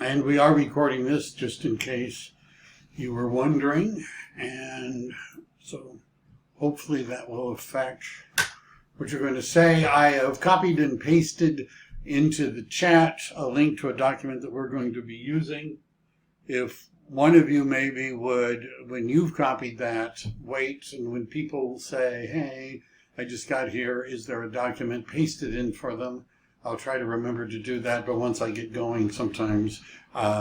And we are recording this just in case you were wondering. And so hopefully that will affect what you're going to say. I have copied and pasted into the chat a link to a document that we're going to be using. If one of you maybe would, when you've copied that, wait, and when people say, hey, I just got here, is there a document, paste it in for them. I'll try to remember to do that, but once I get going, sometimes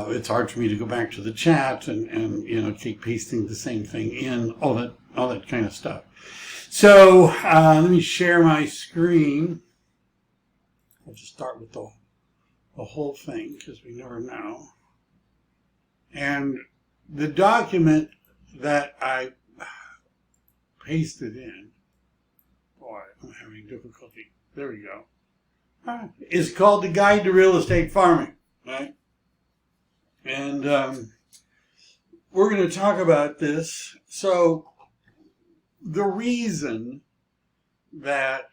it's hard for me to go back to the chat and keep pasting the same thing in, all that kind of stuff. So let me share my screen. I'll just start with the whole thing because we never know. And the document that I pasted in, boy, I'm having difficulty. There we go. Is called the Guide to Real Estate Farming, right? And we're going to talk about this. So the reason that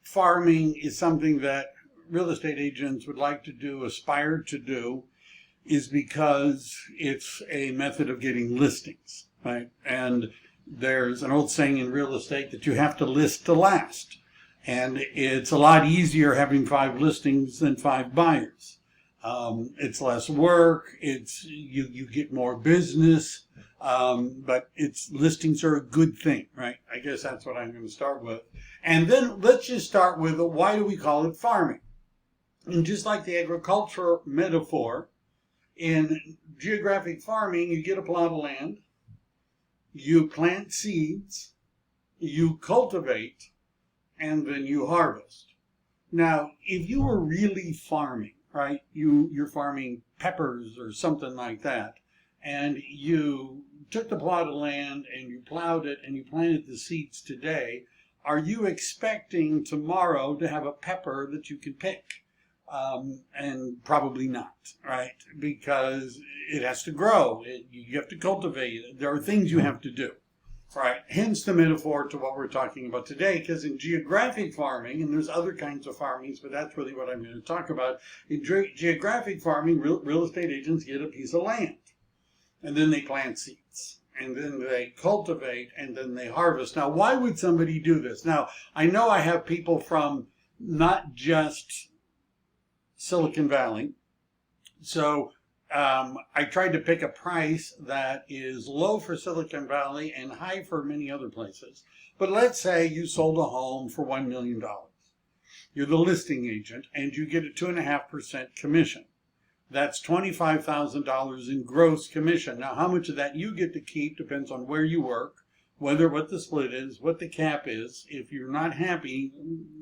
farming is something that real estate agents would like to do, aspire to do, is because it's a method of getting listings, right? And there's an old saying in real estate that you have to list to last. And it's a lot easier having 5 listings than 5 buyers. It's less work, you get more business, but listings are a good thing, right? I guess that's what I'm going to start with. And then let's just start with why do we call it farming? And just like the agriculture metaphor, in geographic farming, you get a plot of land, you plant seeds, you cultivate, and then you harvest. Now, if you were really farming, right, you're farming peppers or something like that, and you took the plot of land and you plowed it and you planted the seeds today, are you expecting tomorrow to have a pepper that you can pick? And probably not, right? Because it has to grow. You have to cultivate it. There are things you have to do, right? Hence the metaphor to what we're talking about today, because in geographic farming, and there's other kinds of farmings, but that's really what I'm going to talk about. In geographic farming, real estate agents get a piece of land, and then they plant seeds, and then they cultivate, and then they harvest. Now, why would somebody do this? Now, I know I have people from not just Silicon Valley. So I tried to pick a price that is low for Silicon Valley and high for many other places. But let's say you sold a home for $1 million. You're the listing agent and you get a 2.5% commission. That's $25,000 in gross commission. Now, how much of that you get to keep depends on where you work, what the split is, what the cap is. If you're not happy,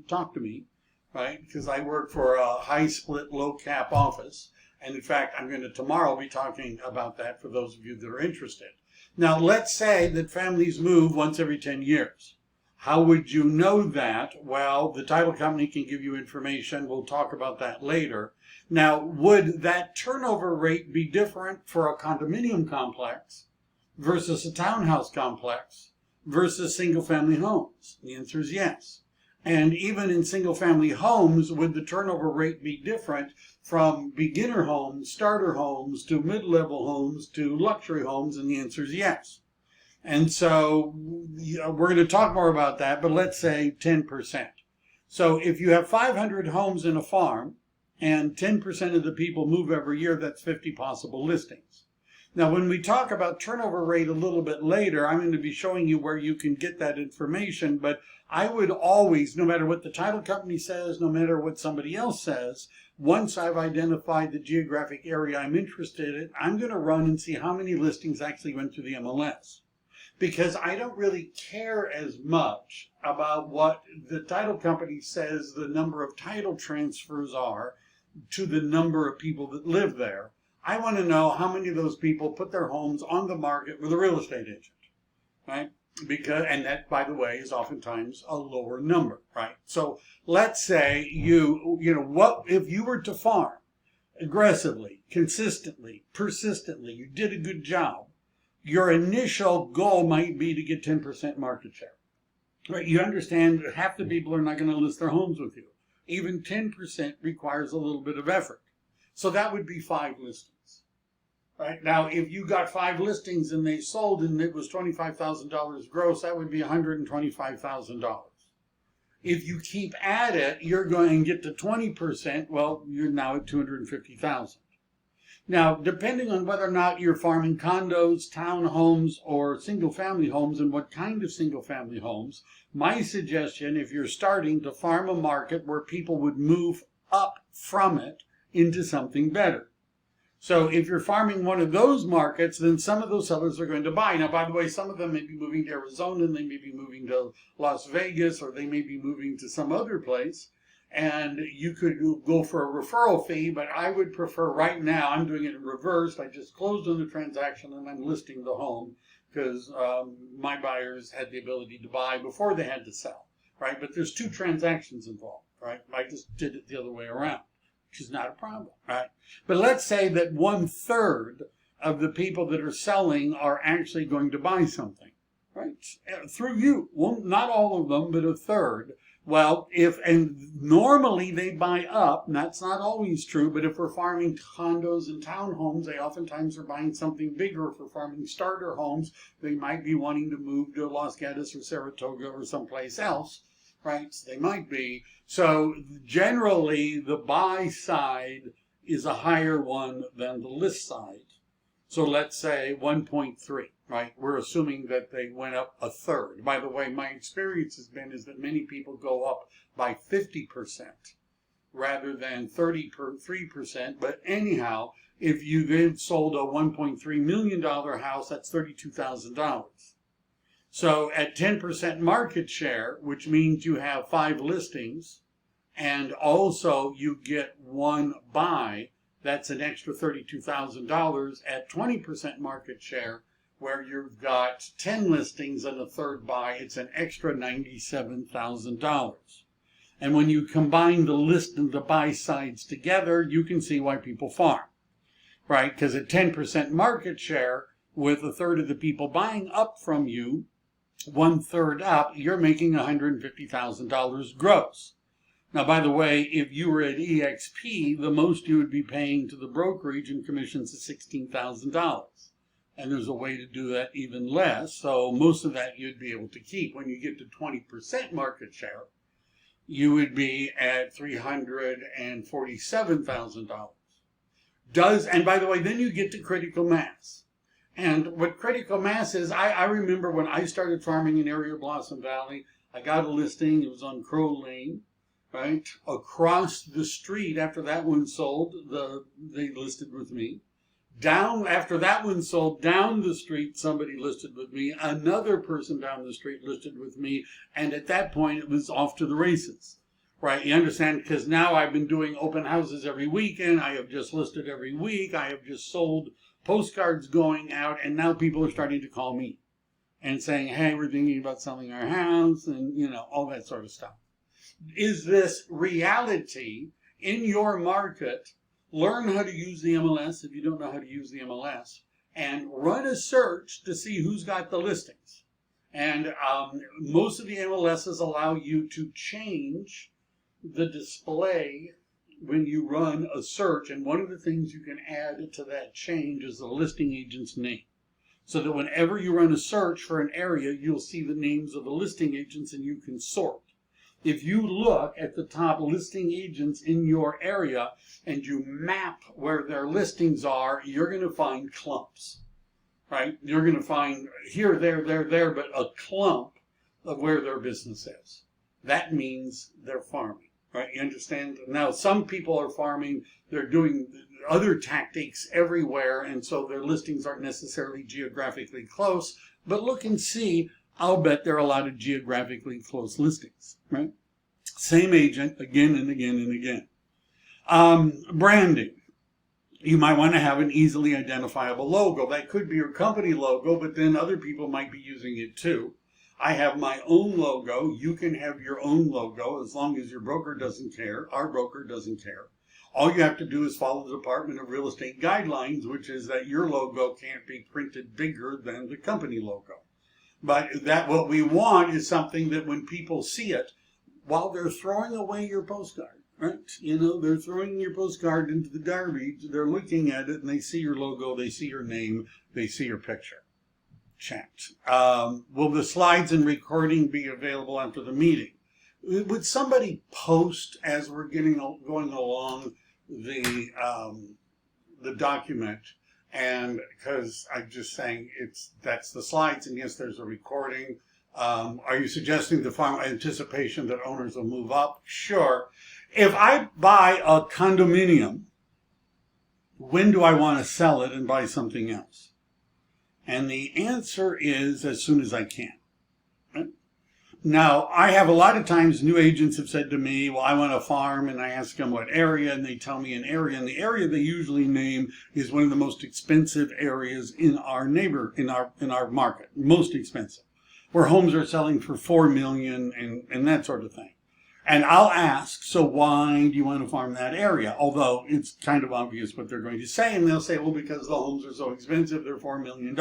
talk to me. Right? Because I work for a high split, low cap office. And in fact, I'm going to tomorrow be talking about that for those of you that are interested. Now, let's say that families move once every 10 years. How would you know that? Well, the title company can give you information. We'll talk about that later. Now, would that turnover rate be different for a condominium complex versus a townhouse complex versus single family homes? The answer is yes. And even in single-family homes, would the turnover rate be different from beginner homes, starter homes, to mid-level homes, to luxury homes? And the answer is yes. And so we're going to talk more about that, but let's say 10%. So if you have 500 homes in a farm, and 10% of the people move every year, that's 50 possible listings. Now, when we talk about turnover rate a little bit later, I'm going to be showing you where you can get that information, but I would always, no matter what the title company says, no matter what somebody else says, once I've identified the geographic area I'm interested in, I'm going to run and see how many listings actually went through the MLS. Because I don't really care as much about what the title company says the number of title transfers are to the number of people that live there. I want to know how many of those people put their homes on the market with a real estate agent, right? And that, by the way, is oftentimes a lower number, right? So let's say what if you were to farm aggressively, consistently, persistently, you did a good job, your initial goal might be to get 10% market share, right? You understand that half the people are not going to list their homes with you. Even 10% requires a little bit of effort. So that would be 5 listings. Right? Now, if you got 5 listings and they sold and it was $25,000 gross, that would be $125,000. If you keep at it, you're going to get to 20%. Well, you're now at $250,000. Now, depending on whether or not you're farming condos, townhomes, or single-family homes, and what kind of single-family homes, my suggestion, if you're starting to farm a market where people would move up from it into something better. So if you're farming one of those markets, then some of those sellers are going to buy. Now, by the way, some of them may be moving to Arizona, and they may be moving to Las Vegas, or they may be moving to some other place. And you could go for a referral fee, but I would prefer right now, I'm doing it in reverse. I just closed on the transaction and I'm listing the home because my buyers had the ability to buy before they had to sell, right? But there's 2 transactions involved, right? I just did it the other way around, which is not a problem, right? But let's say that 1/3 of the people that are selling are actually going to buy something, right? Through you. Well, not all of them, but 1/3. Well, and normally they buy up, and that's not always true, but if we're farming condos and townhomes, they oftentimes are buying something bigger. If we're farming starter homes, they might be wanting to move to Los Gatos or Saratoga or someplace else, right? So they might be. So generally, the buy side is a higher one than the list side. So let's say 1.3. Right, we're assuming that they went up 1/3. By the way, my experience has been is that many people go up by 50% rather than 33%. But anyhow, if you then sold a $1.3 million house, that's $32,000. So at 10% market share, which means you have 5 listings, and also you get 1 buy, that's an extra $32,000 at 20% market share. Where you've got 10 listings and 1/3 buy, it's an extra $97,000. And when you combine the list and the buy sides together, you can see why people farm, right? Because at 10% market share, with 1/3 of the people buying up from you, 1/3 up, you're making $150,000 gross. Now, by the way, if you were at EXP, the most you would be paying to the brokerage in commissions is $16,000. And there's a way to do that even less. So most of that you'd be able to keep. When you get to 20% market share, you would be at $347,000. And by the way, then you get to critical mass. And what critical mass is, I remember when I started farming in area of Blossom Valley, I got a listing. It was on Crow Lane, right? Across the street, after that one sold, they listed with me. After that one sold, down the street, somebody listed with me. Another person down the street listed with me. And at that point, it was off to the races, right? You understand? Because now I've been doing open houses every weekend. I have just listed every week. I have just sold postcards going out. And now people are starting to call me and saying, hey, we're thinking about selling our house and, all that sort of stuff. Is this reality in your market? Learn how to use the MLS if you don't know how to use the MLS, and run a search to see who's got the listings. And most of the MLSs allow you to change the display when you run a search. And one of the things you can add to that change is the listing agent's name. So that whenever you run a search for an area, you'll see the names of the listing agents and you can sort. If you look at the top listing agents in your area and you map where their listings are, you're going to find clumps, right? You're going to find here, there, but a clump of where their business is. That means they're farming, right? You understand? Now, some people are farming, they're doing other tactics everywhere, and so their listings aren't necessarily geographically close, but look and see. I'll bet there are a lot of geographically close listings, right? Same agent again and again and again. Branding. You might want to have an easily identifiable logo. That could be your company logo, but then other people might be using it too. I have my own logo. You can have your own logo as long as your broker doesn't care. Our broker doesn't care. All you have to do is follow the Department of Real Estate guidelines, which is that your logo can't be printed bigger than the company logo. But what we want is something that when people see it, while they're throwing away your postcard, right? You know, they're throwing your postcard into the garbage. They're looking at it and they see your logo, they see your name, they see your picture. Chat. Will the slides and recording be available after the meeting? Would somebody post as we're going along the document? And because I'm just saying that's the slides, and yes, there's a recording. Are you suggesting the farm anticipation that owners will move up? Sure. If I buy a condominium, when do I want to sell it and buy something else? And the answer is as soon as I can. Right? Now, I have a lot of times new agents have said to me, well, I want a farm, and I ask them what area, and they tell me an area, and the area they usually name is one of the most expensive areas in our market, most expensive, where homes are selling for $4 million and that sort of thing. And I'll ask, so why do you want to farm that area? Although it's kind of obvious what they're going to say, and they'll say, well, because the homes are so expensive, they're $4 million.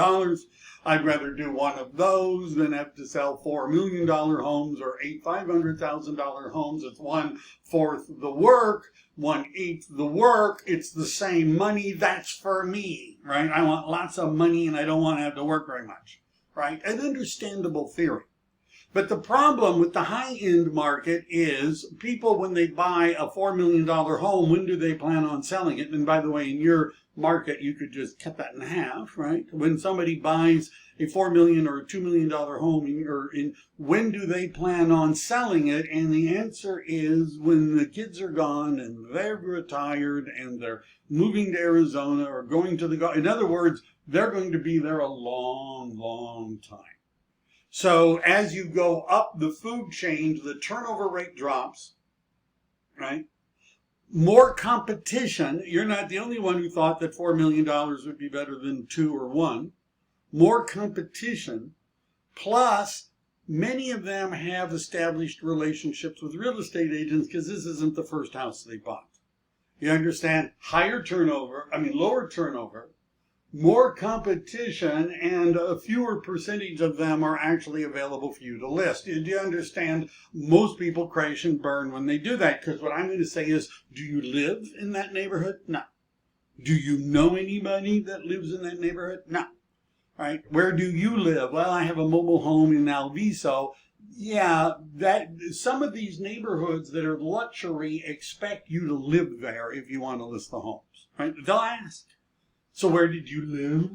I'd rather do one of those than have to sell $4 million homes or $500,000 homes. It's 1/4 the work, 1/8 the work. It's the same money. That's for me, right? I want lots of money and I don't want to have to work very much, right? An understandable theory. But the problem with the high-end market is people, when they buy a $4 million home, when do they plan on selling it? And by the way, in your market, you could just cut that in half, right? When somebody buys a $4 million or a $2 million home, when do they plan on selling it? And the answer is when the kids are gone and they're retired and they're moving to Arizona or going to the Gulf. In other words, they're going to be there a long, long time. So as you go up the food chain, the turnover rate drops, right? More competition. You're not the only one who thought that $4 million would be better than 2 or 1. More competition, plus many of them have established relationships with real estate agents because this isn't the first house they bought. You understand? Lower turnover, more competition, and a fewer percentage of them are actually available for you to list. Do you understand? Most people crash and burn when they do that, because what I'm going to say is, do you live in that neighborhood? No. Do you know anybody that lives in that neighborhood? No. Right? Where do you live? Well, I have a mobile home in Alviso. Yeah, some of these neighborhoods that are luxury expect you to live there if you want to list the homes. Right? They'll ask. So where did you live?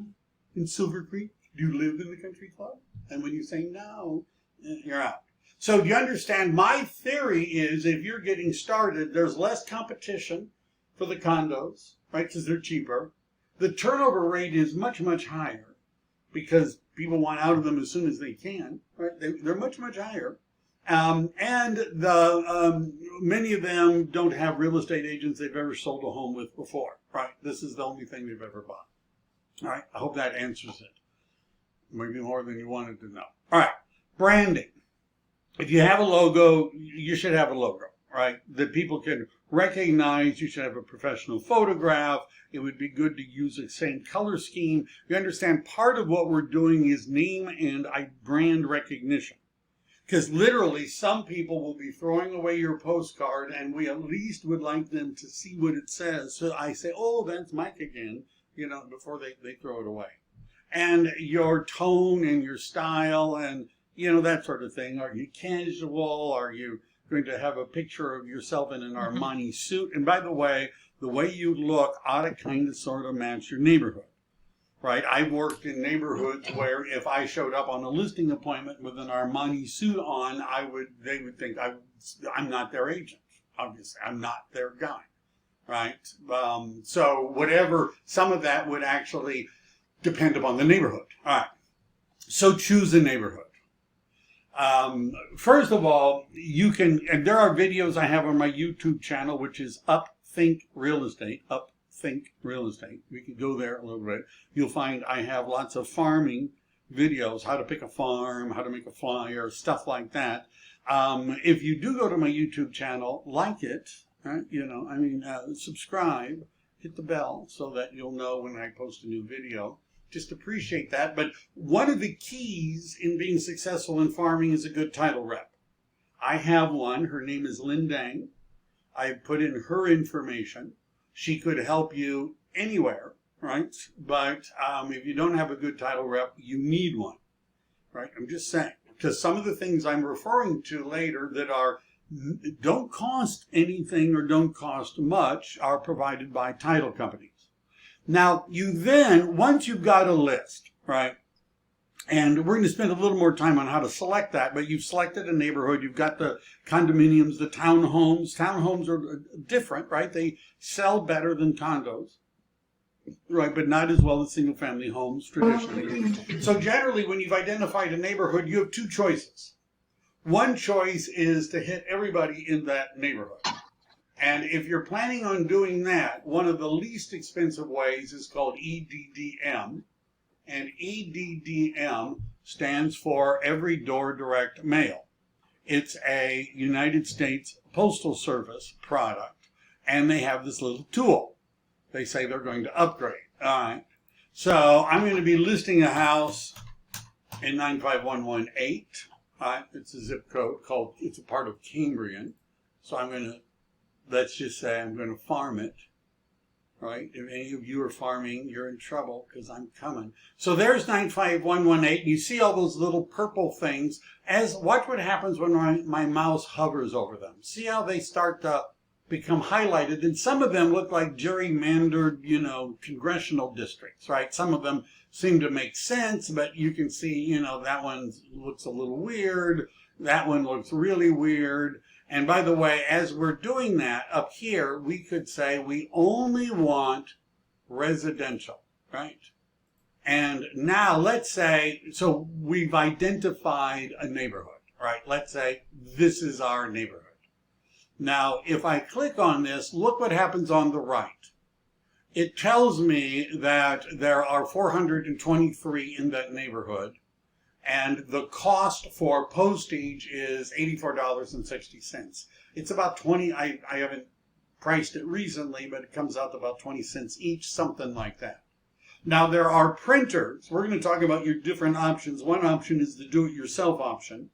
In Silver Creek? Do you live in the country club? And when you say no, you're out. So do you understand? My theory is if you're getting started, there's less competition for the condos, right? Because they're cheaper. The turnover rate is much, much higher because people want out of them as soon as they can, right? They're much, much higher. And many of them don't have real estate agents they've ever sold a home with before, right? This is the only thing they've ever bought. All right, I hope that answers it. Maybe more than you wanted to know. All right, branding. If you have a logo, you should have a logo, right? That people can recognize. You should have a professional photograph. It would be good to use the same color scheme. You understand, part of what we're doing is name and brand recognition. Because literally, some people will be throwing away your postcard, and we at least would like them to see what it says. So I say, oh, that's Mike again, before they throw it away. And your tone and your style and, that sort of thing. Are you casual? Are you going to have a picture of yourself in an Armani suit? And by the way you look ought to kind of sort of match your neighborhood. Right, I've worked in neighborhoods where if I showed up on a listing appointment with an Armani suit on, they would think I'm not their agent. Obviously, I'm not their guy. Right, so whatever, some of that would actually depend upon the neighborhood. All right, so choose a neighborhood. First of all, and there are videos I have on my YouTube channel, which is Think Real Estate. Think Real Estate. We can go there a little bit. You'll find I have lots of farming videos, how to pick a farm, how to make a flyer, stuff like that. If you do go to my YouTube channel, like it, right? Subscribe, hit the bell so that you'll know when I post a new video. Just appreciate that. But one of the keys in being successful in farming is a good title rep. I have one. Her name is Lynn Dang. I put in her information. She could help you anywhere, right? But if you don't have a good title rep, you need one, right? I'm just saying, because some of the things I'm referring to later that don't cost anything or don't cost much are provided by title companies. Now, once you've got a list, right, and we're going to spend a little more time on how to select that, but you've selected a neighborhood, you've got the condominiums, the townhomes. Townhomes are different, right? They sell better than condos, right, but not as well as single-family homes traditionally. So generally, when you've identified a neighborhood, you have two choices. One choice is to hit everybody in that neighborhood. And if you're planning on doing that, one of the least expensive ways is called EDDM. And EDDM stands for Every Door Direct Mail. It's a United States Postal Service product. And they have this little tool. They say they're going to upgrade. All right. So I'm going to be listing a house in 95118. It's a zip code it's a part of Cambrian. So let's just say I'm going to farm it, right? If any of you are farming, you're in trouble because I'm coming. So there's 95118. You see all those little purple things. Watch what happens when my mouse hovers over them. See how they start to become highlighted, and some of them look like gerrymandered, congressional districts, right? Some of them seem to make sense, but you can see, that one looks a little weird. That one looks really weird. And by the way, as we're doing that up here, we could say we only want residential, right? And now let's say, so we've identified a neighborhood, right? Let's say this is our neighborhood. Now, if I click on this, look what happens on the right. It tells me that there are 423 in that neighborhood, and the cost for postage is $84.60. It's about 20, I haven't priced it recently, but it comes out to about 20 cents each, something like that. Now, there are printers. We're going to talk about your different options. One option is the do-it-yourself option.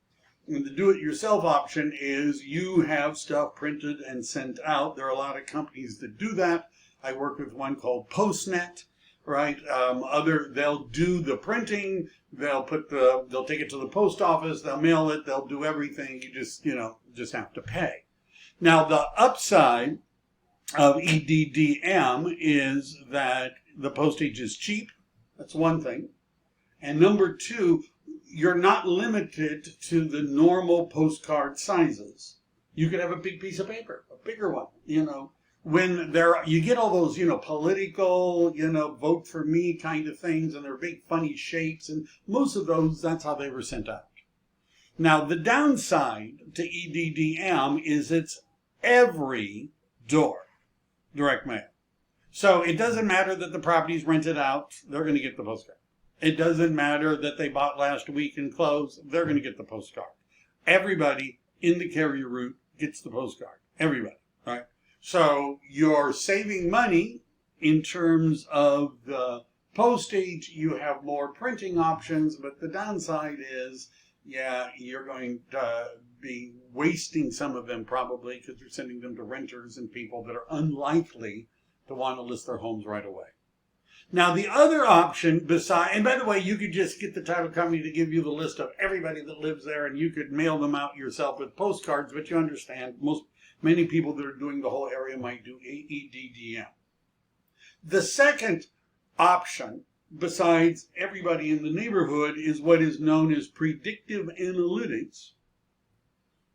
And the do-it-yourself option is you have stuff printed and sent out. There are a lot of companies that do that. I work with one called PostNet, right? They'll do the printing. They'll take it to the post office. They'll mail it. They'll do everything. You just have to pay. Now, the upside of EDDM is that the postage is cheap. That's one thing. And number two, you're not limited to the normal postcard sizes. You could have a big piece of paper, a bigger one, When you get all those, political, vote for me kind of things, and they're big funny shapes, and most of those, that's how they were sent out. Now, the downside to EDDM is it's every door direct mail. So it doesn't matter that the property's rented out, they're going to get the postcard. It doesn't matter that they bought last week and closed, they're going to get the postcard. Everybody in the carrier route gets the postcard. Everybody, right? So you're saving money in terms of the postage. You have more printing options, but the downside is, you're going to be wasting some of them probably because you're sending them to renters and people that are unlikely to want to list their homes right away. Now, the other option and by the way, you could just get the title company to give you the list of everybody that lives there, and you could mail them out yourself with postcards, but you understand, many people that are doing the whole area might do EDDM. The second option, besides everybody in the neighborhood, is what is known as Predictive Analytics.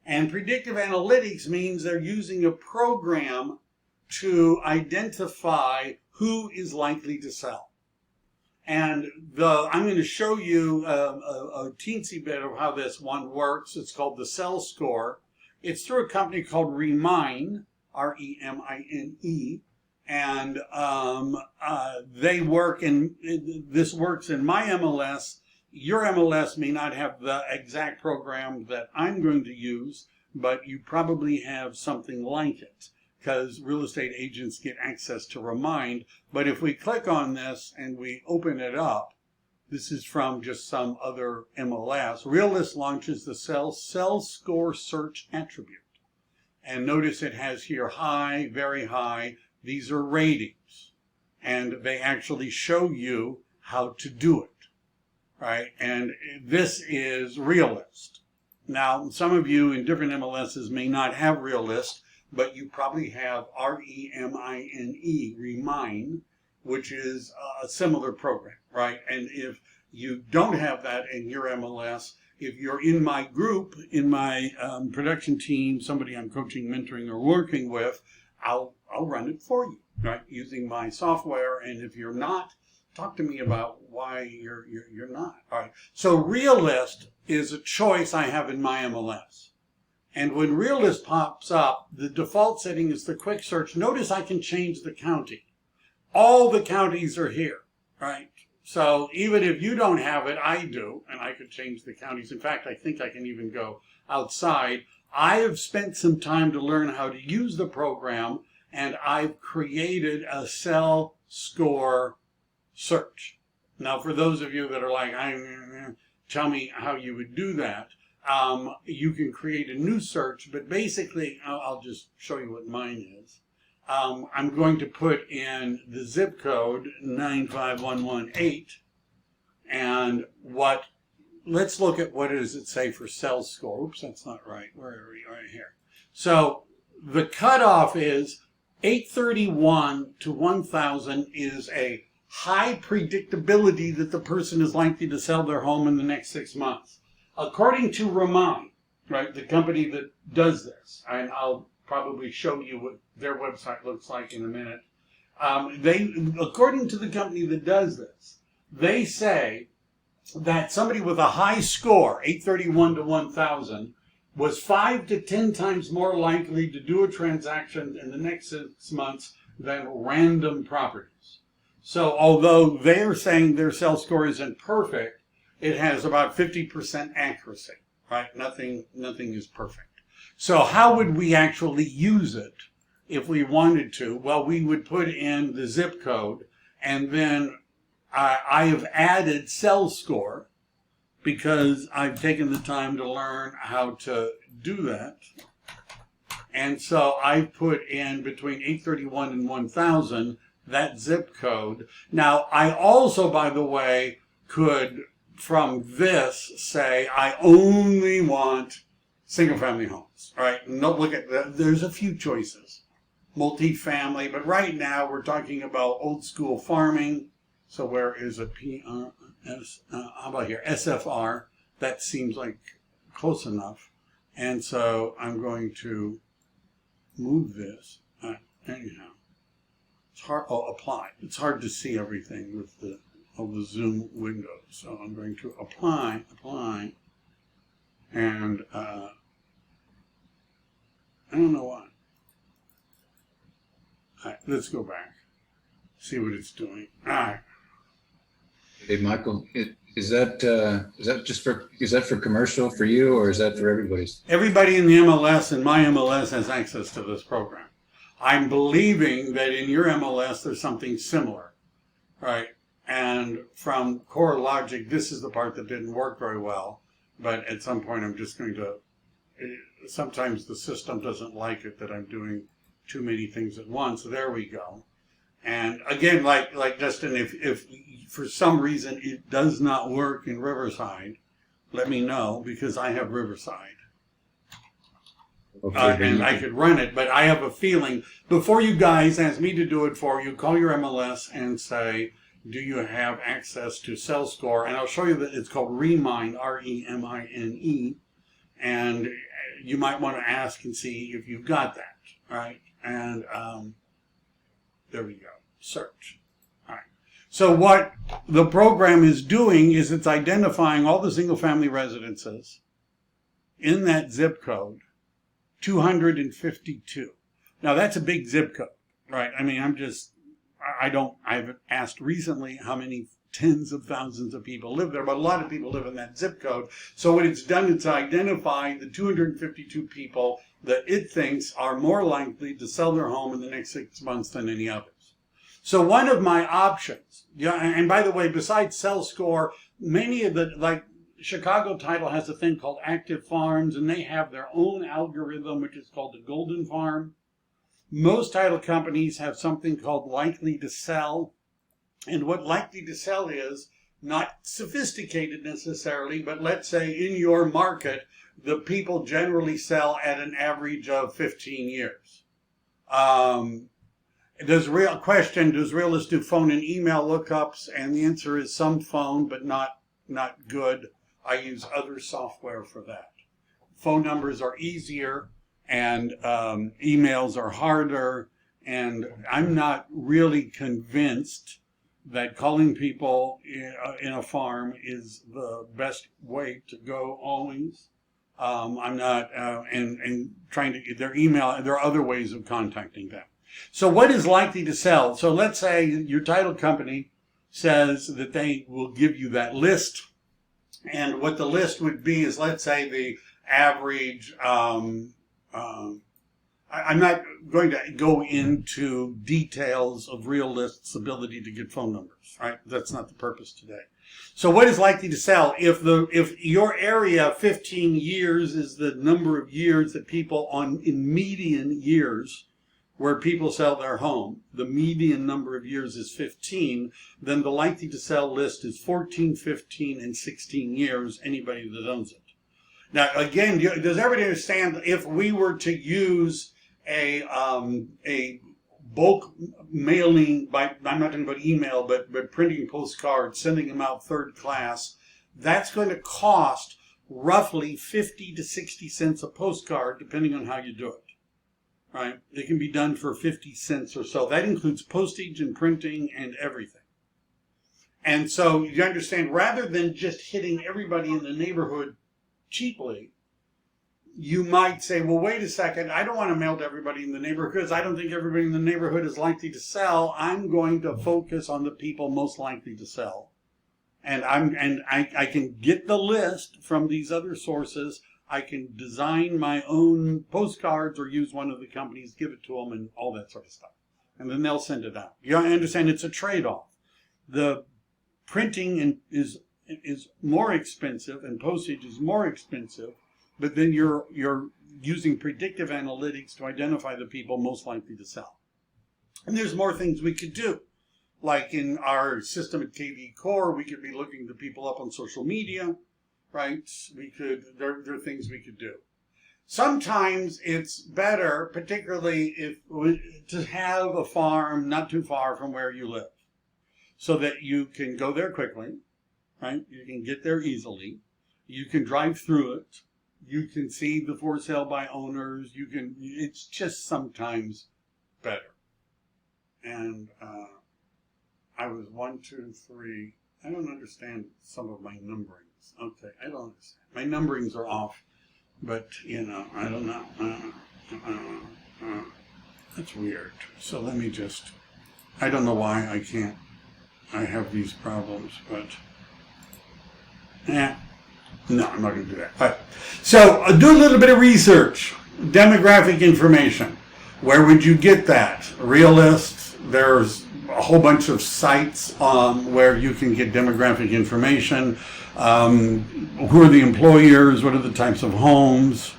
And Predictive Analytics means they're using a program to identify who is likely to sell. And I'm going to show you a teensy bit of how this one works. It's called the Sell Score. It's through a company called Remine, R-E-M-I-N-E. And they work this works in my MLS. Your MLS may not have the exact program that I'm going to use, but you probably have something like it, because real estate agents get access to Remind. But if we click on this and we open it up, this is from just some other MLS. Realists launches the Sell Score Search attribute. And notice it has here high, very high. These are ratings. And they actually show you how to do it, right? And this is Realist. Now, some of you in different MLSs may not have Realist, but you probably have REMINE, Remine, which is a similar program, right? And if you don't have that in your MLS, if you're in my group, in my production team, somebody I'm coaching, mentoring, or working with, I'll run it for you, right? Using my software. And if you're not, talk to me about why you're not. All right. So Realist is a choice I have in my MLS. And when Realist pops up, the default setting is the quick search. Notice I can change the county. All the counties are here, right? So even if you don't have it, I do, and I could change the counties. In fact, I think I can even go outside. I have spent some time to learn how to use the program, and I've created a cell score search. Now, for those of you that are like, tell me how you would do that. You can create a new search, but basically, I'll just show you what mine is. I'm going to put in the zip code 95118, and let's look at what does it say for cell score. Oops, that's not right. Where are we? Right here. So the cutoff is 831 to 1000 is a high predictability that the person is likely to sell their home in the next 6 months. According to Remine, right, the company that does this, and I'll probably show you what their website looks like in a minute. According to the company that does this, they say that somebody with a high score, 831 to 1000, was 5 to 10 times more likely to do a transaction in the next 6 months than random properties. So although they're saying their cell score isn't perfect, it has about 50% accuracy, right? Nothing is perfect. So how would we actually use it if we wanted to? Well, we would put in the zip code, and then I have added cell score because I've taken the time to learn how to do that. And so I put in between 831 and 1000 that zip code. Now, I also, by the way, could from this say I only want single-family homes, right? No, look at that. There's a few choices. Multifamily, but right now we're talking about old school farming. So where is a PRS? How about here? SFR. That seems like close enough. And so I'm going to move this. Anyhow, it's hard. Oh, apply. It's hard to see everything with the Zoom window. So I'm going to apply, and I don't know why. All right, let's go back. See what it's doing. All right. Hey, Michael, is that for commercial for you, or is that for everybody's? Everybody in the MLS and my MLS has access to this program. I'm believing that in your MLS there's something similar, right? And from Core Logic, this is the part that didn't work very well. But at some point, I'm just going to. Sometimes the system doesn't like it that I'm doing too many things at once. So there we go. And again, like Justin, if for some reason it does not work in Riverside, let me know, because I have Riverside. Okay, and I could run it, but I have a feeling, before you guys ask me to do it for you, call your MLS and say, do you have access to cell score? And I'll show you that it's called Remine, REMINE, and you might want to ask and see if you've got that, right? And there we go, search. All right. So what the program is doing is it's identifying all the single-family residences in that zip code, 252. Now that's a big zip code, right? I mean, I've asked recently how many tens of thousands of people live there, but a lot of people live in that zip code. So what it's done is identify the 252 people that it thinks are more likely to sell their home in the next 6 months than any others. So one of my options, and by the way, besides cell score, many of the, like Chicago Title has a thing called Active Farms, and they have their own algorithm, which is called the Golden Farm. Most title companies have something called Likely to Sell. And what Likely to Sell is, not sophisticated necessarily, but let's say in your market, the people generally sell at an average of 15 years. Does Realists do phone and email lookups? And the answer is some phone, but not good. I use other software for that. Phone numbers are easier, and emails are harder, and I'm not really convinced that calling people in a farm is the best way to go always. I'm not, and trying to, their email, there are other ways of contacting them. So what is likely to sell? So let's say your title company says that they will give you that list. And what the list would be is, let's say, the average, I'm not going to go into details of Realists' ability to get phone numbers, right? That's not the purpose today. So what is likely to sell? If your area, 15 years is the number of years that people in median years where people sell their home, the median number of years is 15, then the likely to sell list is 14, 15, and 16 years, anybody that owns it. Now, again, does everybody understand if we were to use a bulk mailing, I'm not talking about email, but printing postcards, sending them out third class, that's going to cost roughly 50 to 60 cents a postcard, depending on how you do it. Right? It can be done for 50 cents or so. That includes postage and printing and everything. And so you understand, rather than just hitting everybody in the neighborhood cheaply, you might say, well, wait a second, I don't want to mail to everybody in the neighborhood because I don't think everybody in the neighborhood is likely to sell. I'm going to focus on the people most likely to sell. And I can get the list from these other sources. I can design my own postcards or use one of the companies, give it to them, and all that sort of stuff. And then they'll send it out. You understand it's a trade-off. The printing is more expensive and postage is more expensive, but then you're using predictive analytics to identify the people most likely to sell. And there's more things we could do. Like in our system at KV Core, we could be looking the people up on social media. Right? There are things we could do. Sometimes it's better, particularly to have a farm not too far from where you live, so that you can go there quickly, right? You can get there easily. You can drive through it. You can see the for sale by owners. It's just sometimes better. And I was 1, 2, 3. I don't understand some of my numberings. Okay, I don't understand. My numberings are off, but, I don't know. That's weird. So let me just, I don't know why I have these problems, but, no, I'm not going to do that. All right. So do a little bit of research. Demographic information. Where would you get that? Realists, there's a whole bunch of sites where you can get demographic information. Who are the employers? What are the types of homes?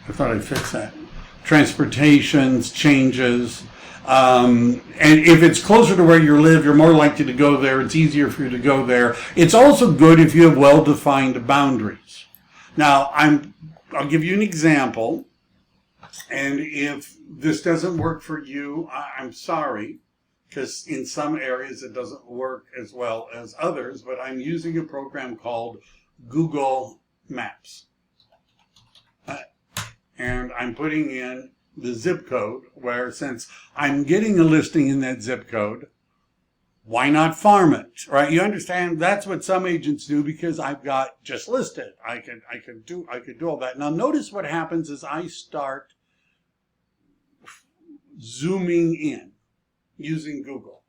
I thought I'd fix that. Transportations, changes. And if it's closer to where you live, you're more likely to go there. It's easier for you to go there. It's also good if you have well-defined boundaries. Now, I'll give you an example. And if this doesn't work for you, I'm sorry. Because in some areas it doesn't work as well as others, but I'm using a program called Google Maps. And I'm putting in the zip code, where since I'm getting a listing in that zip code, why not farm it, right? You understand? That's what some agents do because I've got just listed. I could do all that. Now notice what happens is I start zooming in. Using Google.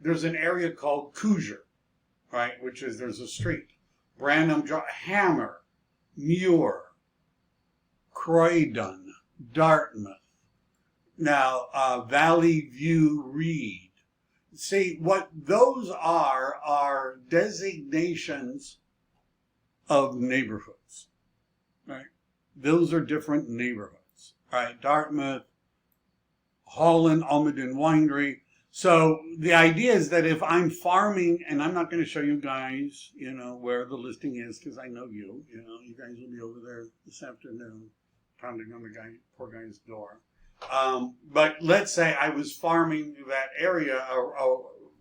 There's an area called Coosier, right, which is, there's a street. Branham, Hammer, Muir, Croydon, Dartmouth. Now, Valley View, Reed. See, what those are designations of neighborhoods, right? Those are different neighborhoods, right? Dartmouth, Holland, Almaden Winery. So the idea is that if I'm farming, and I'm not going to show you guys, where the listing is, because I know you guys will be over there this afternoon pounding on the poor guy's door. But let's say I was farming that area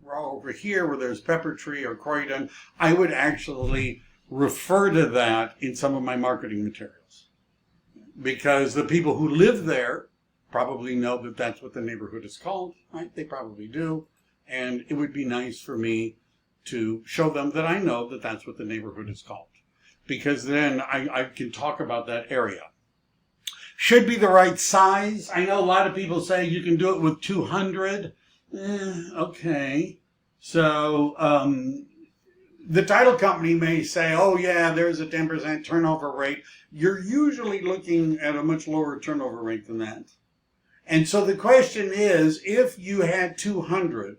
over here where there's Pepper Tree or Croydon, I would actually refer to that in some of my marketing materials. Because the people who live there probably know that that's what the neighborhood is called, right? They probably do. And it would be nice for me to show them that I know that that's what the neighborhood is called. Because then I can talk about that area. Should be the right size. I know a lot of people say you can do it with 200. Okay. So the title company may say, oh yeah, there's a 10% turnover rate. You're usually looking at a much lower turnover rate than that. And so the question is, if you had 200,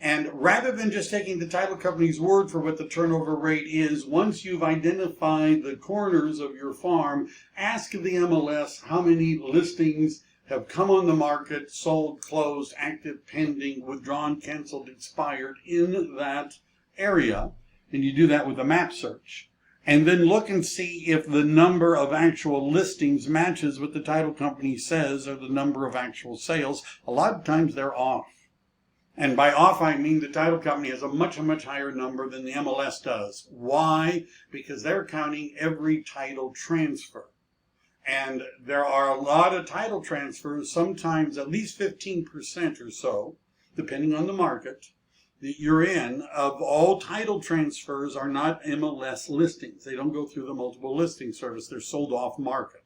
and rather than just taking the title company's word for what the turnover rate is, once you've identified the corners of your farm, ask the MLS how many listings have come on the market, sold, closed, active, pending, withdrawn, canceled, expired in that area. And you do that with a map search. And then look and see if the number of actual listings matches what the title company says or the number of actual sales. A lot of times they're off. And by off, I mean the title company has a much higher number than the MLS does. Why? Because they're counting every title transfer. And there are a lot of title transfers, sometimes at least 15% or so, depending on the market that you're in, of all title transfers are not MLS listings. They don't go through the multiple listing service. They're sold off market.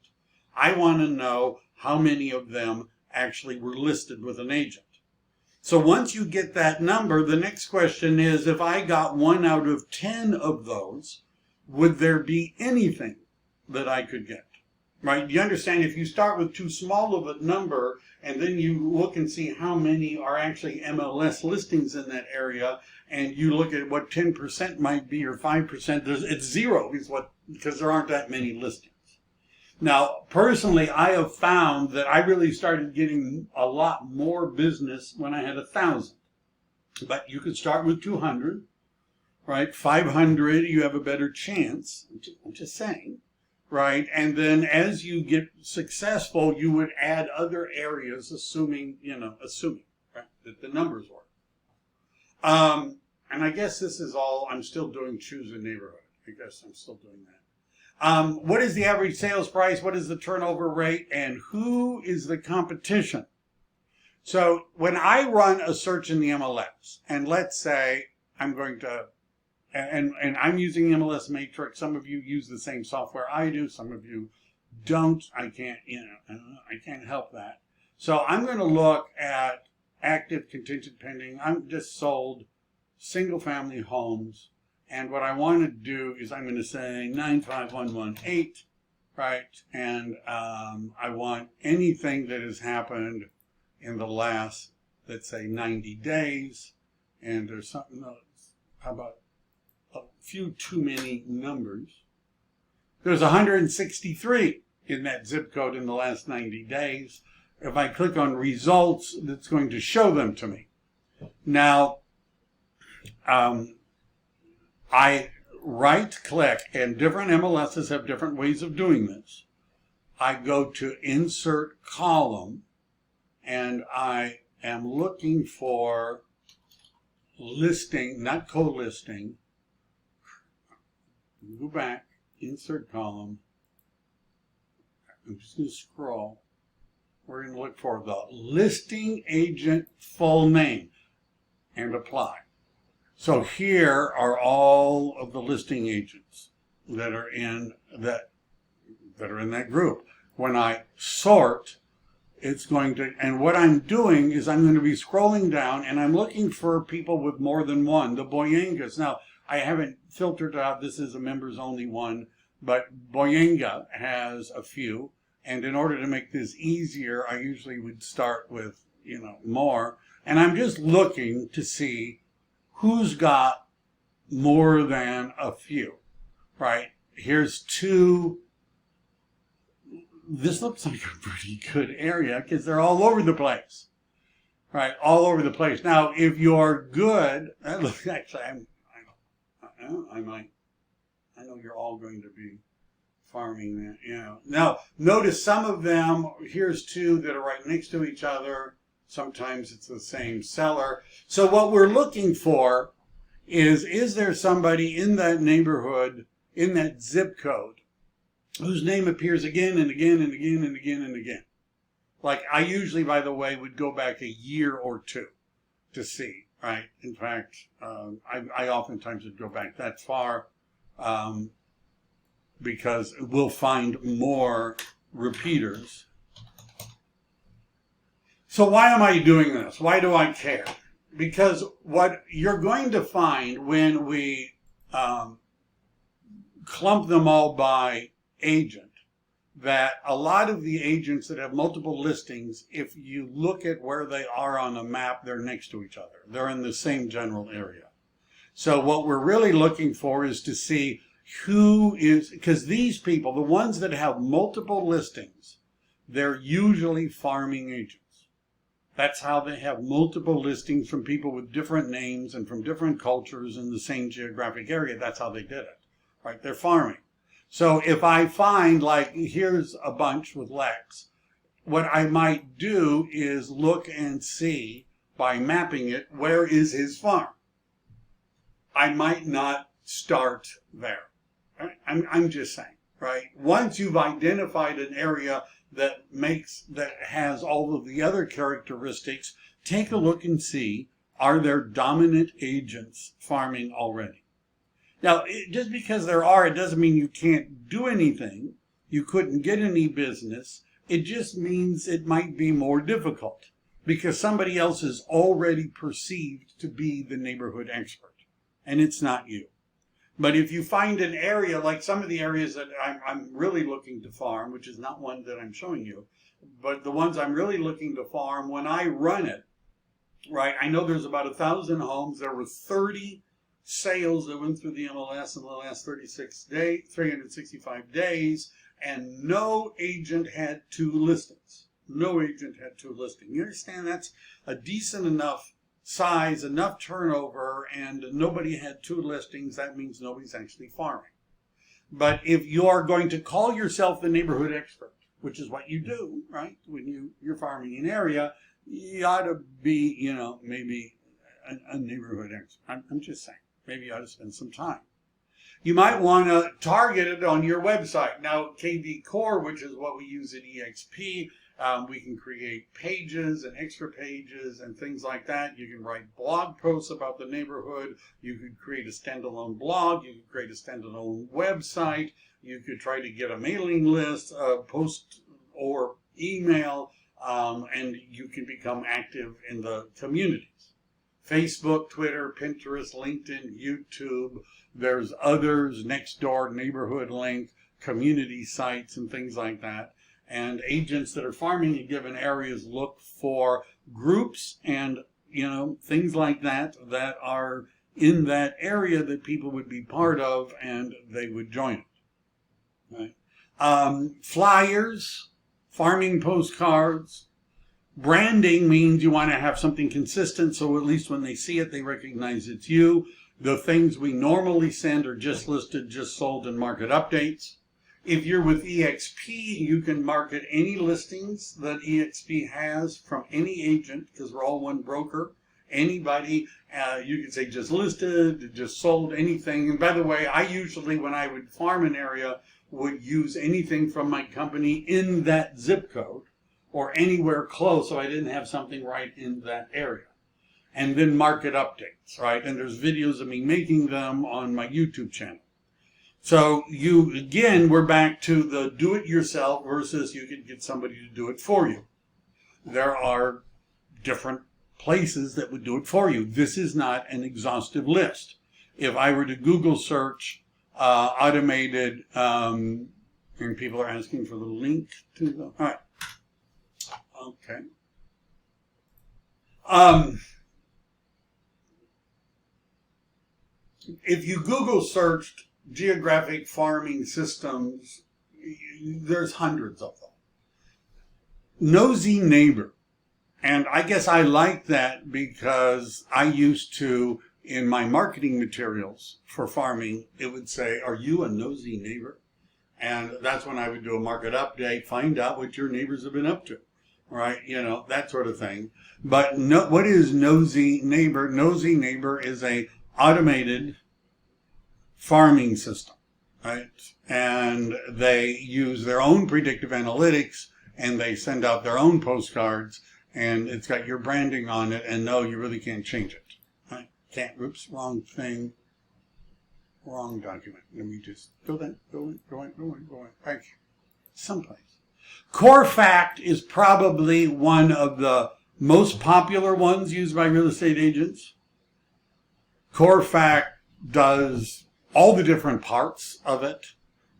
I want to know how many of them actually were listed with an agent. So once you get that number, the next question is, if I got 1 out of 10 of those, would there be anything that I could get? Right? You understand, if you start with too small of a number and then you look and see how many are actually MLS listings in that area, and you look at what 10% might be or 5%, it's zero because there aren't that many listings. Now, personally, I have found that I really started getting a lot more business when I had 1,000. But you could start with 200, right? 500, you have a better chance. I'm just saying. Right, and then as you get successful, you would add other areas, assuming right, that the numbers work. And I guess this is all. I'm still doing choose a neighborhood. I guess I'm still doing that. What is the average sales price? What is the turnover rate? And who is the competition? So when I run a search in the MLS, and let's say I'm going to. And I'm using MLS Matrix. Some of you use the same software I do. Some of you don't. I can't help that. So I'm going to look at active, contingent, pending. I'm just sold single family homes. And what I want to do is I'm going to say 95118, right? And I want anything that has happened in the last, let's say, 90 days. And there's something else. How about a few too many numbers? There's 163 in that zip code in the last 90 days. If I click on results, that's going to show them to me. Now, I right click, and different MLSs have different ways of doing this. I go to insert column, and I am looking for listing, not co-listing. Go back, insert column. I'm just going to scroll. We're going to look for the listing agent full name and apply. So here are all of the listing agents that are in that group. When I sort, it's going to, and what I'm doing is I'm going to be scrolling down and I'm looking for people with more than one, the Boyengas. Now, I haven't filtered out, this is a members only one, but Boyenga has a few. And in order to make this easier, I usually would start with, more. And I'm just looking to see who's got more than a few, right? here's two. This looks like a pretty good area because they're all over the place, right? All over the place. Now, if you're good, actually, I know you're all going to be farming that, you know. Now, notice some of them, here's two that are right next to each other. Sometimes it's the same seller. So what we're looking for is there somebody in that neighborhood, in that zip code, whose name appears again and again and again and again and again. Like I usually, by the way, would go back a year or two to see, right? In fact, I oftentimes would go back that far because we'll find more repeaters. So why am I doing this? Why do I care? Because what you're going to find when we clump them all by agent, that a lot of the agents that have multiple listings, if you look at where they are on a map, they're next to each other. They're in the same general area. So what we're really looking for is to see who is, because these people, the ones that have multiple listings, they're usually farming agents. That's how they have multiple listings from people with different names and from different cultures in the same geographic area. That's how they did it, right? They're farming. So if I find, like, here's a bunch with Lex, what I might do is look and see, by mapping it, where is his farm? I might not start there. I'm just saying, right? Once you've identified an area that has all of the other characteristics, take a look and see, are there dominant agents farming already? Now, just because there are, it doesn't mean you can't do anything. You couldn't get any business. It just means it might be more difficult because somebody else is already perceived to be the neighborhood expert, and it's not you. But if you find an area, like some of the areas that I'm really looking to farm, which is not one that I'm showing you, but the ones I'm really looking to farm, when I run it, right, I know there's about 1,000 homes. There were 30 sales that went through the MLS in the last 365 days, and no agent had 2 listings. No agent had 2 listings. You understand that's a decent enough size, enough turnover, and nobody had 2 listings. That means nobody's actually farming. But if you're going to call yourself the neighborhood expert, which is what you do, right? When you're farming an area, you ought to be, you know, maybe a neighborhood expert. I'm just saying. Maybe you ought to spend some time. You might want to target it on your website. Now, KV Core, which is what we use at EXP, we can create pages and extra pages and things like that. You can write blog posts about the neighborhood. You could create a standalone blog. You could create a standalone website. You could try to get a mailing list, post or email, and you can become active in the communities. Facebook, Twitter, Pinterest, LinkedIn, YouTube. There's others, Nextdoor, Neighborhood Link, community sites, and things like that. And agents that are farming in given areas look for groups and, you know, things like that that are in that area that people would be part of and they would join it. Right? Flyers, farming postcards. Branding means you want to have something consistent, so at least when they see it, they recognize it's you. The things we normally send are just listed, just sold, and market updates. If you're with EXP, you can market any listings that EXP has from any agent, because we're all one broker. Anybody, you can say just listed, just sold, anything. And by the way, I usually, when I would farm an area, would use anything from my company in that zip code, or anywhere close, so I didn't have something right in that area. And then market updates, right? And there's videos of me making them on my YouTube channel. So again, we're back to the do-it-yourself versus you can get somebody to do it for you. There are different places that would do it for you. This is not an exhaustive list. If I were to Google search automated, and people are asking for the link to the, all right. Okay. If you Google searched geographic farming systems, there's hundreds of them. Nosy neighbor. And I guess I like that because I used to, in my marketing materials for farming, it would say, "Are you a nosy neighbor?" And that's when I would do a market update, find out what your neighbors have been up to, right? You know, that sort of thing. But no, what is nosy neighbor? Nosy neighbor is a automated farming system, right? And they use their own predictive analytics, and they send out their own postcards, and it's got your branding on it, and no, you really can't change it. Right? Can't, oops, wrong thing, wrong document. Let me just go in, right here, someplace. Core Fact is probably one of the most popular ones used by real estate agents. Core Fact does all the different parts of it,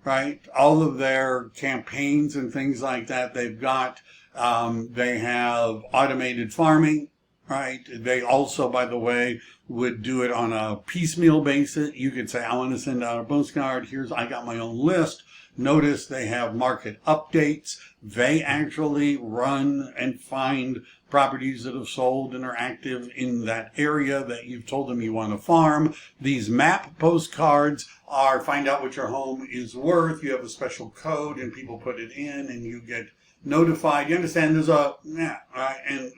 right? All of their campaigns and things like that they've got. They have automated farming, right? They also, by the way, would do it on a piecemeal basis. You could say, I want to send out a postcard. I got my own list. Notice they have market updates. They actually run and find properties that have sold and are active in that area that you've told them you want to farm. These map postcards are find out what your home is worth. You have a special code and people put it in and you get notified. You understand there's right? And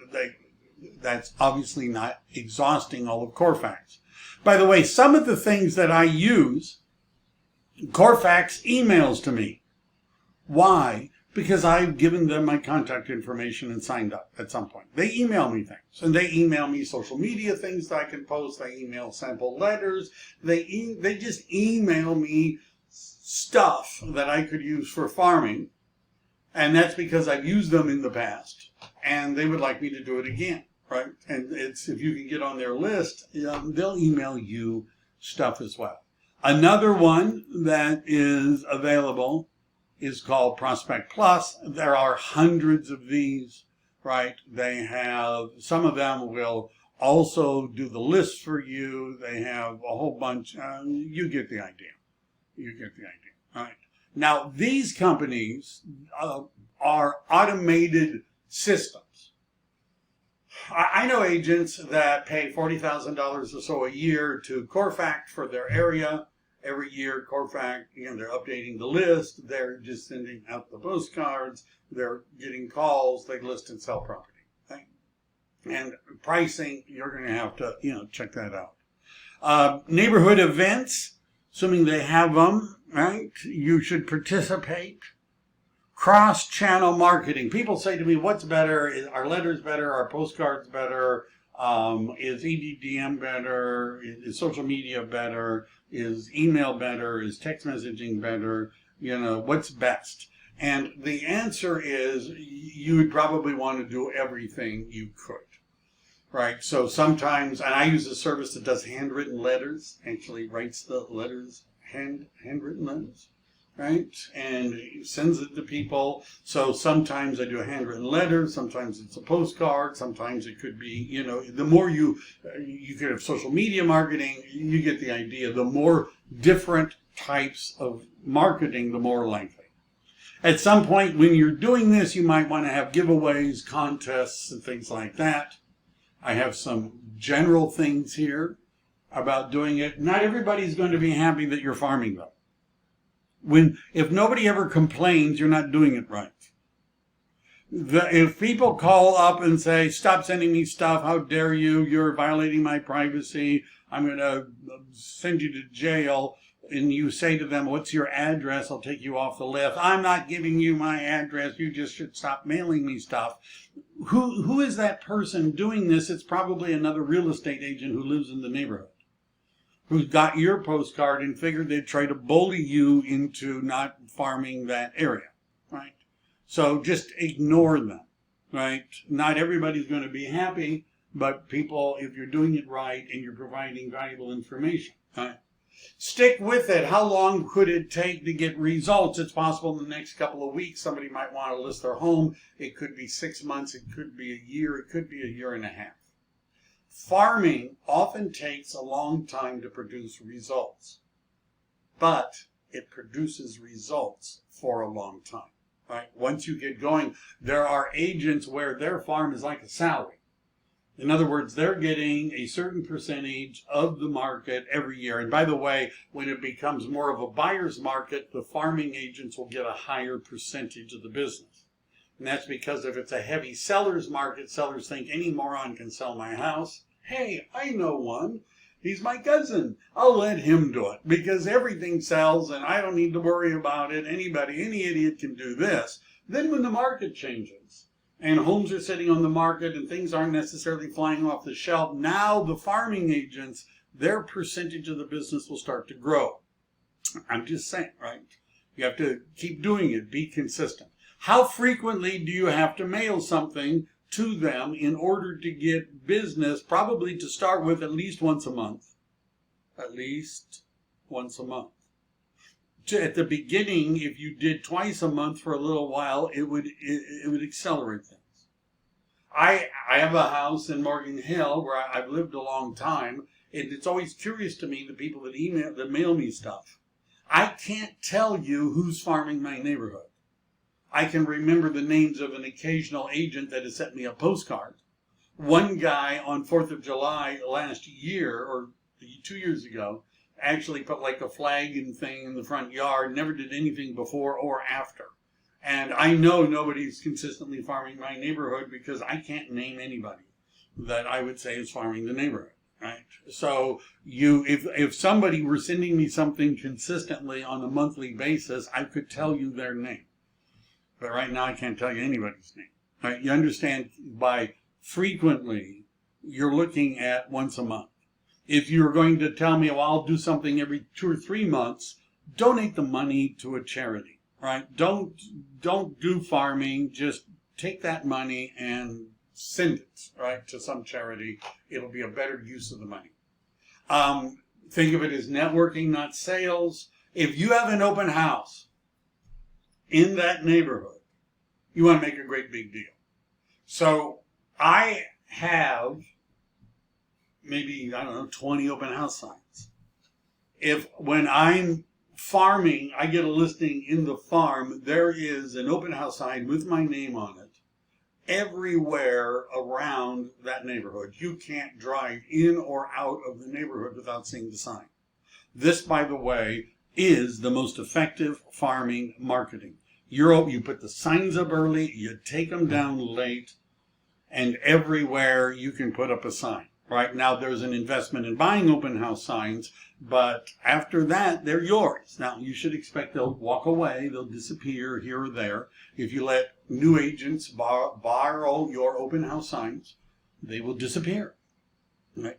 that's obviously not exhausting all of Core Facts. By the way, some of the things that I use, Core Facts emails to me. Why? Because I've given them my contact information and signed up at some point. They email me things, and they email me social media things that I can post. They email sample letters. They just email me stuff that I could use for farming, and that's because I've used them in the past, and they would like me to do it again, right? And it's if you can get on their list, they'll email you stuff as well. Another one that is available is called Prospect Plus. There are hundreds of these, right? They have, some of them will also do the list for you. They have a whole bunch. You get the idea. You get the idea, right? Now, these companies are automated systems. I know agents that pay $40,000 or so a year to Core Fact for their area. Every year, Core Fact, they're updating the list. They're just sending out the postcards. They're getting calls. They list and sell property. Right? And pricing, you're going to have to, check that out. Neighborhood events, assuming they have them, right? You should participate. Cross-channel marketing. People say to me, what's better? Are letters better? Are postcards better? Is EDDM better? Is social media better? Is email better? Is text messaging better? What's best? And the answer is you would probably want to do everything you could, right? So sometimes, and I use a service that does handwritten letters, actually writes the letters, handwritten letters, right? And sends it to people. So sometimes I do a handwritten letter, sometimes it's a postcard, sometimes it could be, the more you could have social media marketing, you get the idea. The more different types of marketing, the more likely. At some point when you're doing this, you might want to have giveaways, contests, and things like that. I have some general things here about doing it. Not everybody's going to be happy that you're farming though. If nobody ever complains, you're not doing it right. If people call up and say, stop sending me stuff, how dare you, you're violating my privacy, I'm going to send you to jail, and you say to them, what's your address, I'll take you off the list. I'm not giving you my address, you just should stop mailing me stuff. Who is that person doing this? It's probably another real estate agent who lives in the neighborhood, who's got your postcard and figured they'd try to bully you into not farming that area, right? So just ignore them, right? Not everybody's going to be happy, but people, if you're doing it right and you're providing valuable information, right? Stick with it. How long could it take to get results? It's possible in the next couple of weeks somebody might want to list their home. It could be 6 months, it could be a year, it could be a year and a half. Farming often takes a long time to produce results. but it produces results for a long time, right? Once you get going, there are agents where their farm is like a salary. In other words, they're getting a certain percentage of the market every year. And by the way, when it becomes more of a buyer's market, the farming agents will get a higher percentage of the business. And that's because if it's a heavy seller's market, sellers think any moron can sell my house. Hey, I know one. He's my cousin. I'll let him do it because everything sells and I don't need to worry about it. Any idiot can do this. Then when the market changes, and homes are sitting on the market and things aren't necessarily flying off the shelf, now the farming agents, their percentage of the business will start to grow. I'm just saying, right? You have to keep doing it. Be consistent. How frequently do you have to mail something to them in order to get business? Probably to start with at least once a month. At least once a month. At the beginning, if you did twice a month for a little while, it would accelerate things. I have a house in Morgan Hill where I've lived a long time, and it's always curious to me the people that mail me stuff. I can't tell you who's farming my neighborhood. I can remember the names of an occasional agent that has sent me a postcard. One guy on 4th of July last year, or 2 years ago, actually put like a flag and thing in the front yard, never did anything before or after. And I know nobody's consistently farming my neighborhood because I can't name anybody that I would say is farming the neighborhood, right? So if somebody were sending me something consistently on a monthly basis, I could tell you their name. But right now I can't tell you anybody's name, right? You understand, by frequently, you're looking at once a month. If you're going to tell me, well, I'll do something every 2 or 3 months, donate the money to a charity, right? Don't do farming. Just take that money and send it, right, to some charity. It'll be a better use of the money. Think of it as networking, not sales. If you have an open house in that neighborhood, you want to make a great big deal. So I have maybe, 20 open house signs. If when I'm farming, I get a listing in the farm, there is an open house sign with my name on it everywhere around that neighborhood. You can't drive in or out of the neighborhood without seeing the sign. This, by the way, is the most effective farming marketing. You put the signs up early, you take them down late, and everywhere you can put up a sign. Right now, there's an investment in buying open house signs, but after that, they're yours. Now, you should expect they'll walk away, they'll disappear here or there. If you let new agents borrow your open house signs, they will disappear. Right?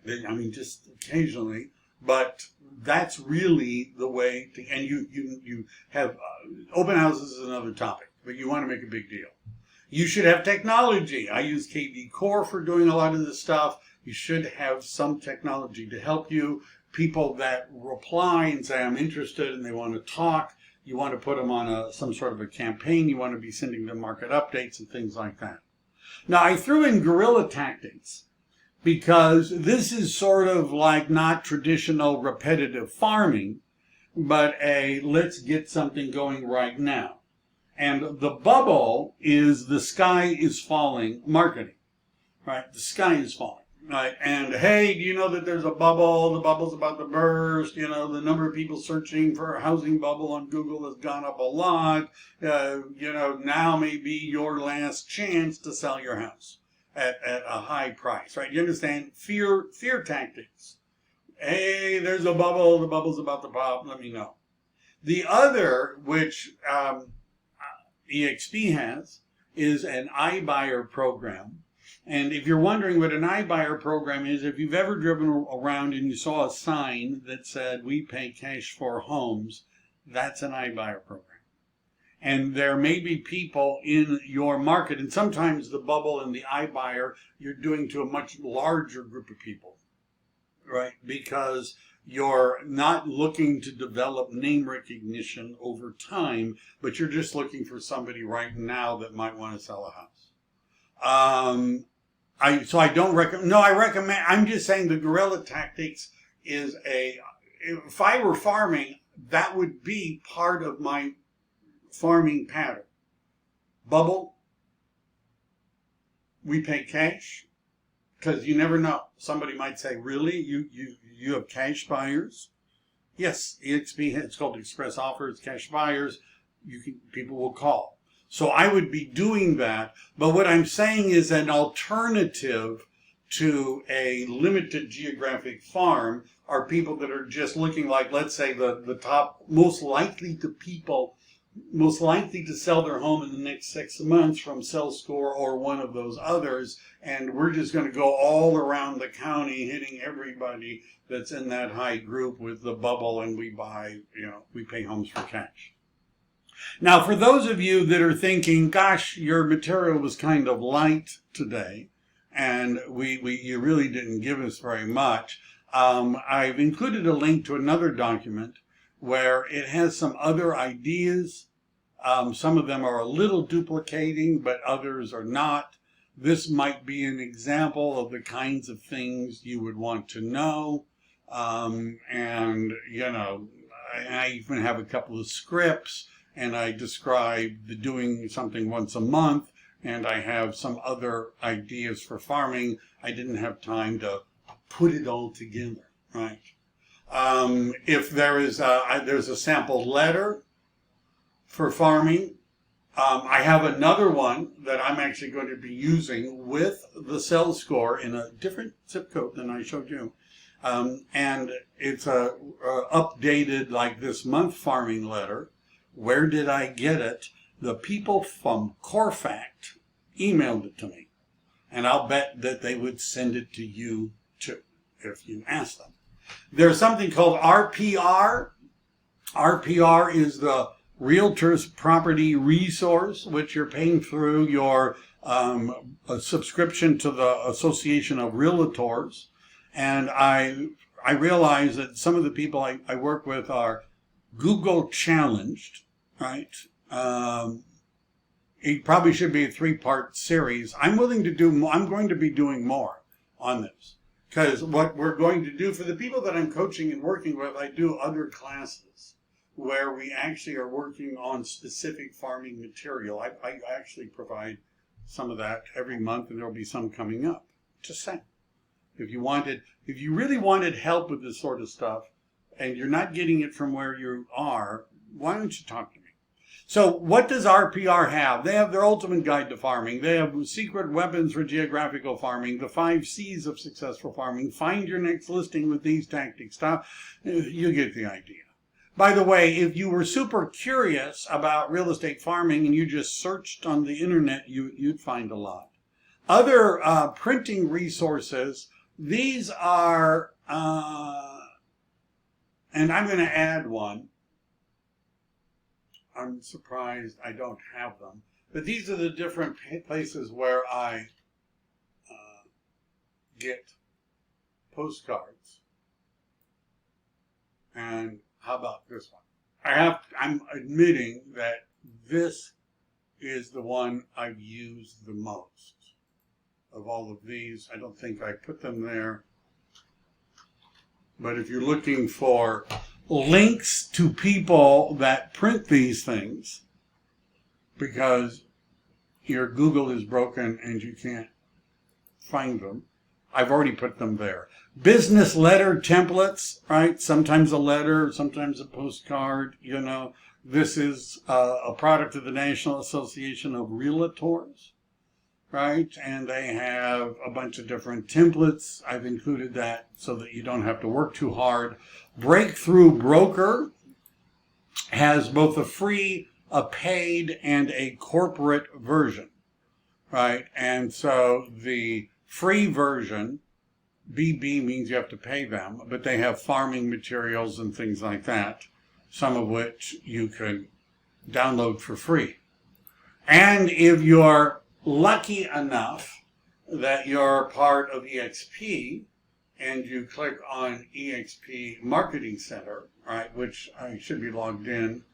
Just occasionally, but that's really the way to, and you have, open houses is another topic, but you want to make a big deal. You should have technology. I use KD Core for doing a lot of this stuff. You should have some technology to help you. People that reply and say, I'm interested, and they want to talk, you want to put them on some sort of a campaign. You want to be sending them market updates and things like that. Now, I threw in guerrilla tactics because this is sort of like not traditional repetitive farming, but let's get something going right now. And the bubble is the sky is falling marketing, right? The sky is falling. Right, and hey, do you know that there's a bubble? The bubble's about to burst. The number of people searching for a housing bubble on Google has gone up a lot. Now may be your last chance to sell your house at a high price, right? You understand? Fear tactics. Hey, there's a bubble. The bubble's about to pop. Let me know. The other, which EXP has, is an iBuyer program. And if you're wondering what an iBuyer program is, if you've ever driven around and you saw a sign that said, we pay cash for homes, that's an iBuyer program. And there may be people in your market, and sometimes the bubble and the iBuyer, you're doing to a much larger group of people, right? Because you're not looking to develop name recognition over time, but you're just looking for somebody right now that might want to sell a house. I don't recommend. No, I recommend. I'm just saying the guerrilla tactics is if I were farming, that would be part of my farming pattern. Bubble, we pay cash, because you never know. Somebody might say, really? You have cash buyers? Yes, EXP, it's called Express Offers, cash buyers. People will call. So I would be doing that. But what I'm saying is an alternative to a limited geographic farm are people that are just looking like, let's say, the top most likely to sell their home in the next 6 months from SellScore or one of those others, and we're just going to go all around the county hitting everybody that's in that high group with the bubble, and we pay homes for cash. Now, for those of you that are thinking, gosh, your material was kind of light today, and you really didn't give us very much, I've included a link to another document where it has some other ideas. Some of them are a little duplicating, but others are not. This might be an example of the kinds of things you would want to know. And, I even have a couple of scripts, and I describe the doing something once a month, and I have some other ideas for farming. I didn't have time to put it all together, right? If there's a sample letter for farming, I have another one that I'm actually going to be using with the SellScore in a different zip code than I showed you. And it's a updated, like this month farming letter. Where did I get it? The people from Corfact emailed it to me. And I'll bet that they would send it to you too, if you ask them. There's something called RPR. RPR is the Realtor's Property Resource, which you're paying through your a subscription to the Association of Realtors. And I realize that some of the people I work with are Google challenged, right? It probably should be a 3-part series. I'm going to be doing more on this. Because what we're going to do for the people that I'm coaching and working with, I do other classes where we actually are working on specific farming material. I actually provide some of that every month, and there'll be some coming up. Just saying. If you really wanted help with this sort of stuff, and you're not getting it from where you are, why don't you talk to me? So what does RPR have? They have their ultimate guide to farming. They have secret weapons for geographical farming, the 5 C's of successful farming, find your next listing with these tactics. You get the idea. By the way, if you were super curious about real estate farming and you just searched on the internet, you'd find a lot. Other printing resources, these are, and I'm going to add one. I'm surprised I don't have them. But these are the different places where I get postcards. And how about this one? I'm admitting that this is the one I've used the most. Of all of these, I don't think I put them there. But if you're looking for links to people that print these things, because your Google is broken and you can't find them, I've already put them there. Business letter templates, right? Sometimes a letter, sometimes a postcard, This is a product of the National Association of Realtors, right? And they have a bunch of different templates. I've included that so that you don't have to work too hard. Breakthrough Broker has both a free, a paid, and a corporate version, right? And so the free version, BB means you have to pay them, but they have farming materials and things like that, some of which you can download for free. And if you're lucky enough that you're part of EXP and you click on EXP Marketing Center, right, which I should be logged in,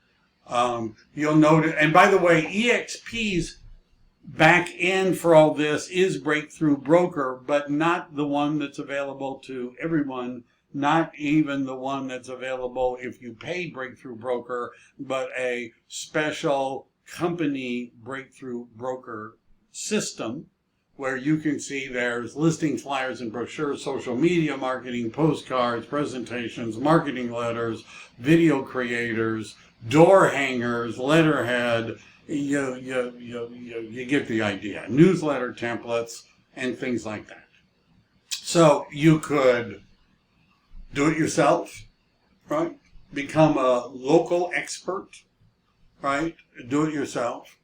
you'll notice, and by the way, EXP's back end for all this is Breakthrough Broker, but not the one that's available to everyone, not even the one that's available if you pay Breakthrough Broker, but a special company Breakthrough Broker system where you can see there's listing flyers and brochures, social media marketing, postcards, presentations, marketing letters, video creators, door hangers, letterhead. You get the idea. Newsletter templates and things like that. So you could do it yourself, right? Become a local expert, right? Do it yourself.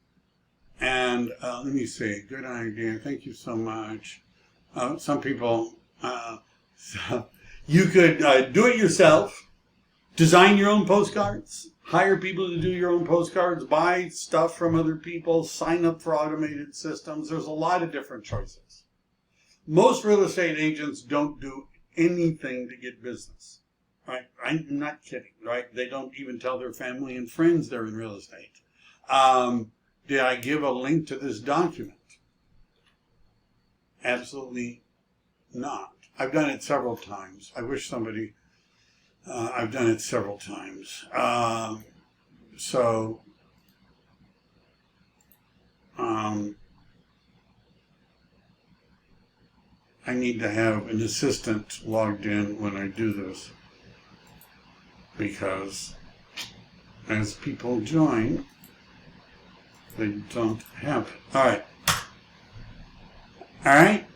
And let me see, good idea. Thank you so much. Some people, so you could do it yourself, design your own postcards, hire people to do your own postcards, buy stuff from other people, sign up for automated systems. There's a lot of different choices. Most real estate agents don't do anything to get business, right? I'm not kidding, right? They don't even tell their family and friends they're in real estate. Did I give a link to this document? Absolutely not. I've done it several times. I wish somebody, I've done it several times. I need to have an assistant logged in when I do this, because as people join, they don't have it. All right. All right.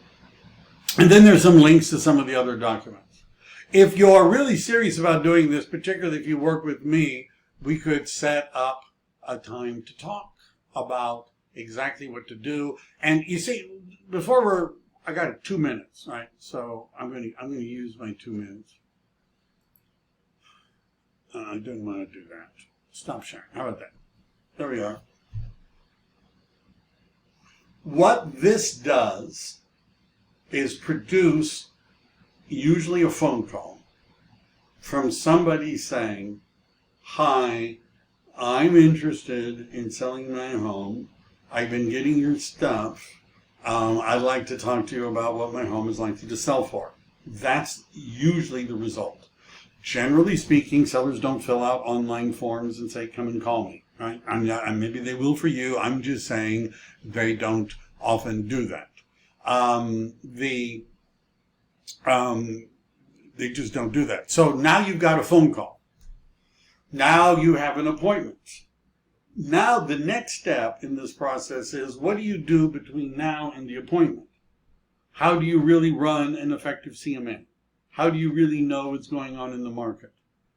And then there's some links to some of the other documents. If you're really serious about doing this, particularly if you work with me, we could set up a time to talk about exactly what to do. And you see, I got 2 minutes, right? So I'm going to use my 2 minutes. I didn't want to do that. Stop sharing. How about that? There we are. What this does is produce usually a phone call from somebody saying, "Hi, I'm interested in selling my home. I've been getting your stuff. I'd like to talk to you about what my home is likely to sell for." That's usually the result. Generally speaking, sellers don't fill out online forms and say, "Come and call me." Right? Maybe they will for you. I'm just saying they don't often do that. They just don't do that. So now you've got a phone call. Now you have an appointment. Now the next step in this process is, what do you do between now and the appointment? How do you really run an effective CMA? How do you really know what's going on in the market?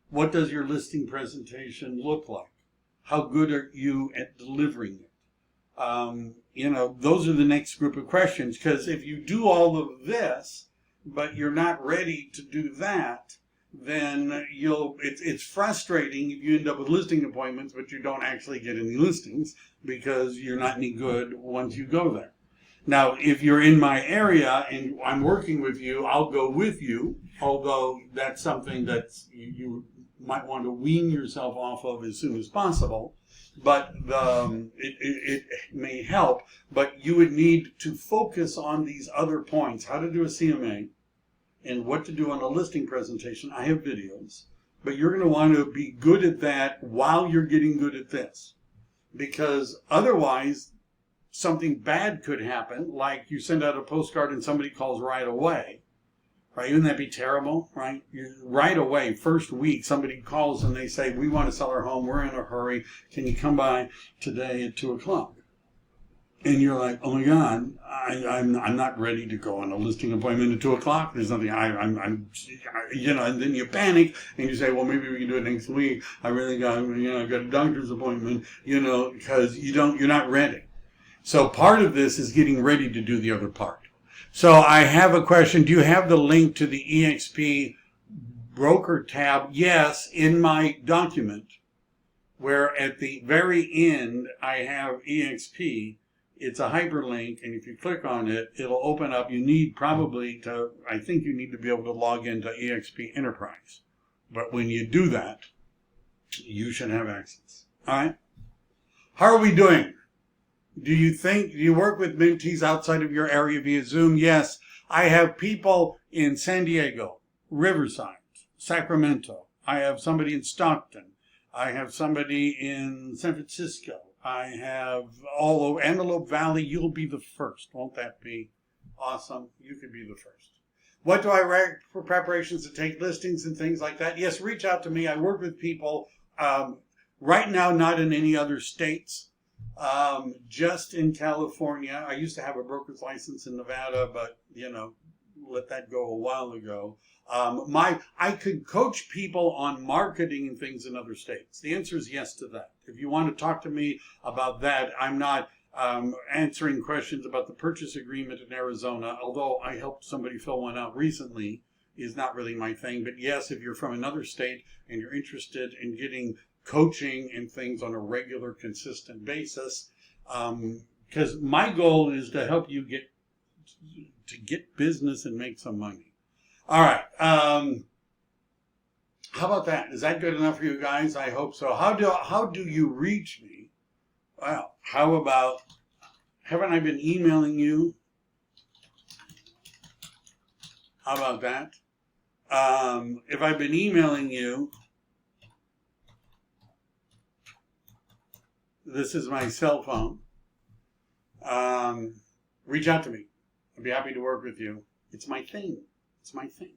What does your listing presentation look like? How good are you at delivering it? Those are the next group of questions, because if you do all of this, but you're not ready to do that, then it's frustrating if you end up with listing appointments, but you don't actually get any listings because you're not any good once you go there. Now, if you're in my area and I'm working with you, I'll go with you, although that's something that you might want to wean yourself off of as soon as possible. But it may help, but you would need to focus on these other points: how to do a CMA and what to do on a listing presentation. I have videos, but you're going to want to be good at that while you're getting good at this, because otherwise something bad could happen, like you send out a postcard and somebody calls right away. Right? Wouldn't that be terrible, right? Right away, first week, somebody calls and they say, "We want to sell our home. We're in a hurry. Can you come by today at 2:00? And you're like, "Oh my God, I'm not ready to go on a listing appointment at 2:00. There's nothing. And then you panic and you say, "Well, maybe we can do it next week. I really got, I've got a doctor's appointment, because you're not ready." So part of this is getting ready to do the other part. So I have a question. Do you have the link to the EXP broker tab? Yes, in my document, where at the very end I have EXP. It's a hyperlink, and if you click on it, it'll open up. I think you need to be able to log into EXP Enterprise. But when you do that, you should have access. All right? How are we doing? Do you work with mentees outside of your area via Zoom? Yes. I have people in San Diego, Riverside, Sacramento. I have somebody in Stockton. I have somebody in San Francisco. I have all over Antelope Valley. You'll be the first. Won't that be awesome? You could be the first. What do I rank for preparations to take listings and things like that? Yes, reach out to me. I work with people right now, not in any other states, just in California. I used to have a broker's license in Nevada, but, let that go a while ago. I could coach people on marketing and things in other states. The answer is yes to that. If you want to talk to me about that, I'm not answering questions about the purchase agreement in Arizona, although I helped somebody fill one out recently, is not really my thing. But yes, if you're from another state and you're interested in getting coaching and things on a regular, consistent basis, because my goal is to help you get business and make some money. All right. How about that? Is that good enough for you guys? I hope so. How do you reach me? Well, how about, haven't I been emailing you? How about that? If I've been emailing you, this is my cell phone. Reach out to me. I'd be happy to work with you. It's my thing. It's my thing.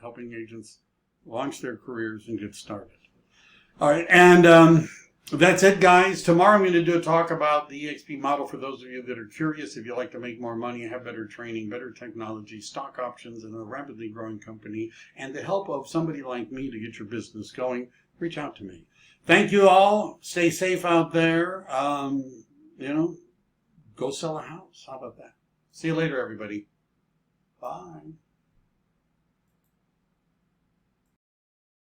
Helping agents launch their careers and get started. All right, and that's it, guys. Tomorrow I'm going to do a talk about the EXP model for those of you that are curious. If you like to make more money, have better training, better technology, stock options in a rapidly growing company, and the help of somebody like me to get your business going, reach out to me. Thank you all. Stay safe out there. Go sell a house. How about that? See you later, everybody. Bye.